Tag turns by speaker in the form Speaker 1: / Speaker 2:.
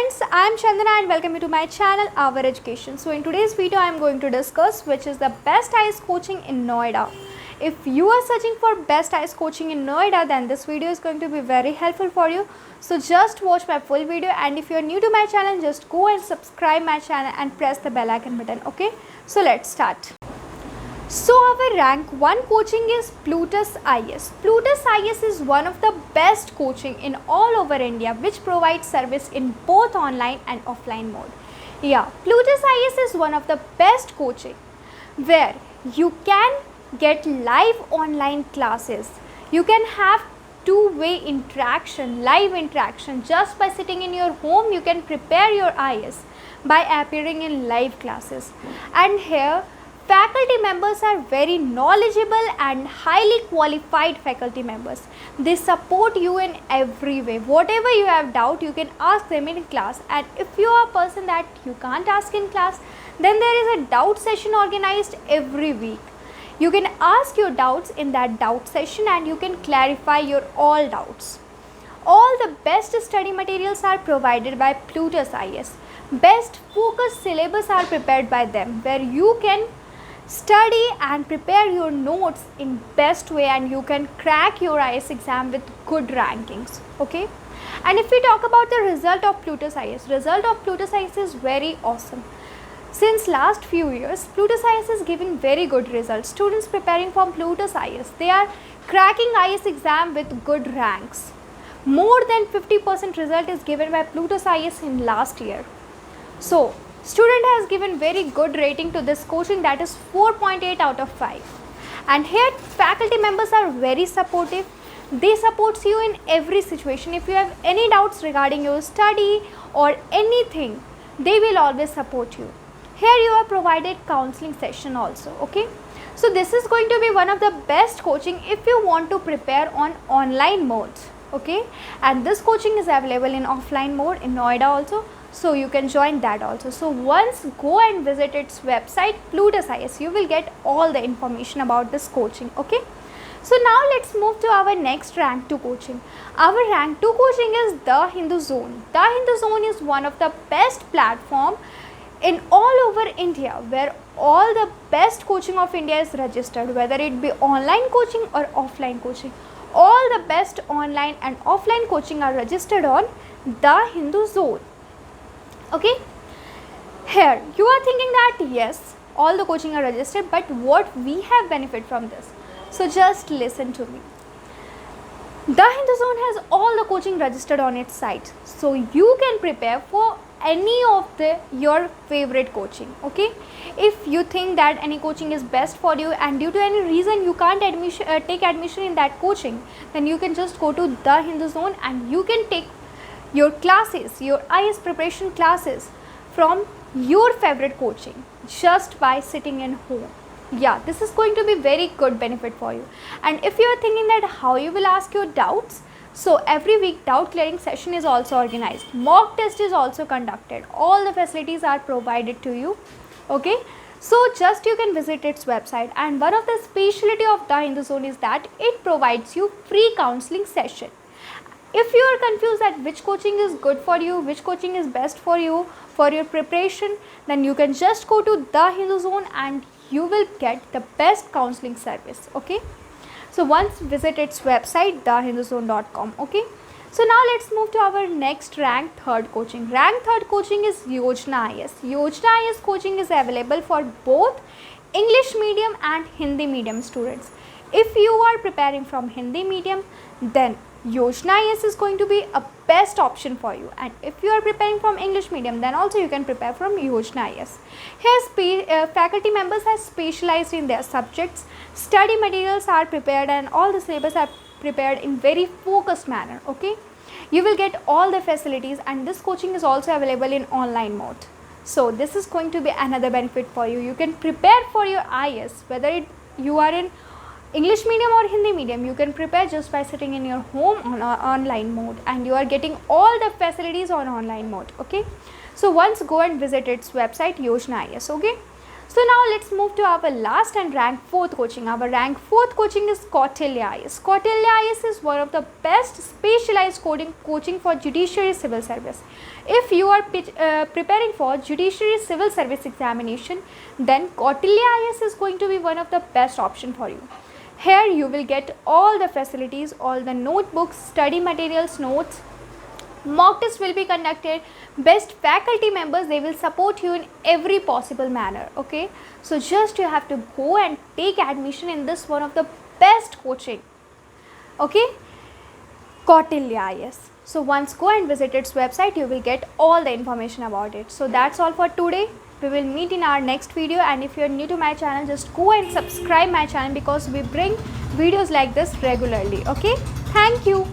Speaker 1: friends, I am Chandana and welcome you to my channel Our Education. So in today's video I am going to discuss which is the best IAS coaching in Noida. If you are searching for best IAS coaching in Noida, then this video is going to be very helpful for you. So just watch my full video, and if you are new to my channel, just go and subscribe my channel and press the bell icon button. Okay, so let's start. So our rank 1 coaching is Plutus IAS. Plutus IAS is one of the best coaching in all over India, which provides service in both online and offline mode. Yeah, Plutus IAS is one of the best coaching where you can get live online classes. You can have two-way interaction, live interaction. Just by sitting in your home, you can prepare your IAS by appearing in live classes. And here faculty members are very knowledgeable and highly qualified faculty members. They support you in every way. Whatever you have doubt, you can ask them in class, and if you are a person that you can't ask in class, then there is a doubt session organized every week. You can ask your doubts in that doubt session and you can clarify your all doubts. All the best study materials are provided by Plutus IAS. Best focused syllabus are prepared by them, where you can study and prepare your notes in best way, and you can crack your IAS exam with good rankings. Okay, and if we talk about the result of Plutus IAS is very awesome. Since last few years, Plutus IAS is giving very good results. Students preparing for Plutus IAS, they are cracking IAS exam with good ranks. More than 50% result is given by Plutus IAS in last year. So student has given very good rating to this coaching, that is 4.8 out of 5. And here faculty members are very supportive. They support you in every situation. If you have any doubts regarding your study or anything, they will always support you. Here you are provided counseling session also. Okay, so this is going to be one of the best coaching if you want to prepare on online mode. Okay, and this coaching is available in offline mode in Noida also, so you can join that also. So once go and visit its website Plutus IAS, you will get all the information about this coaching. Okay, so now let's move to our next rank 2 coaching. Our rank 2 coaching is The Hindu Zone. The Hindu Zone is one of the best platform in all over India, where all the best coaching of India is registered, whether it be online coaching or offline coaching. All the best online and offline coaching are registered on The Hindu Zone. Okay, here you are thinking that yes, all the coaching are registered, but what we have benefit from this? So just listen to me. The Hindu Zone has all the coaching registered on its site, so you can prepare for any of your favorite coaching. Okay, if you think that any coaching is best for you and due to any reason you can't take admission in that coaching, then you can just go to The Hindu Zone and you can take your classes, your IAS preparation classes from your favorite coaching just by sitting in home. Yeah, this is going to be very good benefit for you. And if you are thinking that how you will ask your doubts, so every week doubt clearing session is also organized. Mock test is also conducted. All the facilities are provided to you. Okay, so just you can visit its website, and one of the specialty of The Hindu Zone is that it provides you free counseling session. If you are confused that which coaching is good for you, which coaching is best for you for your preparation, then you can just go to The Hindu Zone and you will get the best counseling service. Okay, so once visit its website thehinduzone.com. Okay, so now let's move to our next rank 3rd coaching. Rank 3rd coaching is Yojana IAS. Yojana IAS coaching is available for both English medium and Hindi medium students. If you are preparing from Hindi medium, then Yojana IAS is going to be a best option for you, and if you are preparing from English medium, then also you can prepare from Yojana IAS. Here faculty members are specialized in their subjects. Study materials are prepared and all the syllabus are prepared in very focused manner. Okay, you will get all the facilities, and this coaching is also available in online mode. So this is going to be another benefit for you. You can prepare for your IAS, whether you are in English medium or Hindi medium, you can prepare just by sitting in your home on online mode, and you are getting all the facilities on online mode. Okay, so once go and visit its website Yojana IAS. Okay, So now let's move to our last and rank 4th coaching. Our rank 4th coaching is Kautilya IAS. Kautilya IAS is one of the best specialized coaching for judiciary civil service. If you are preparing for judiciary civil service examination, then Kautilya IAS is going to be one of the best option for you. Here you will get all the facilities, all the notebooks, study materials, notes. Mock test will be conducted. Best faculty members, they will support you in every possible manner. Okay, so just you have to go and take admission in this one of the best coaching. Okay, Kautilya IAS. So once go and visit its website, you will get all the information about it. So that's all for today. We will meet in our next video, and if you are new to my channel, just go and subscribe my channel because we bring videos like this regularly. Okay, thank you.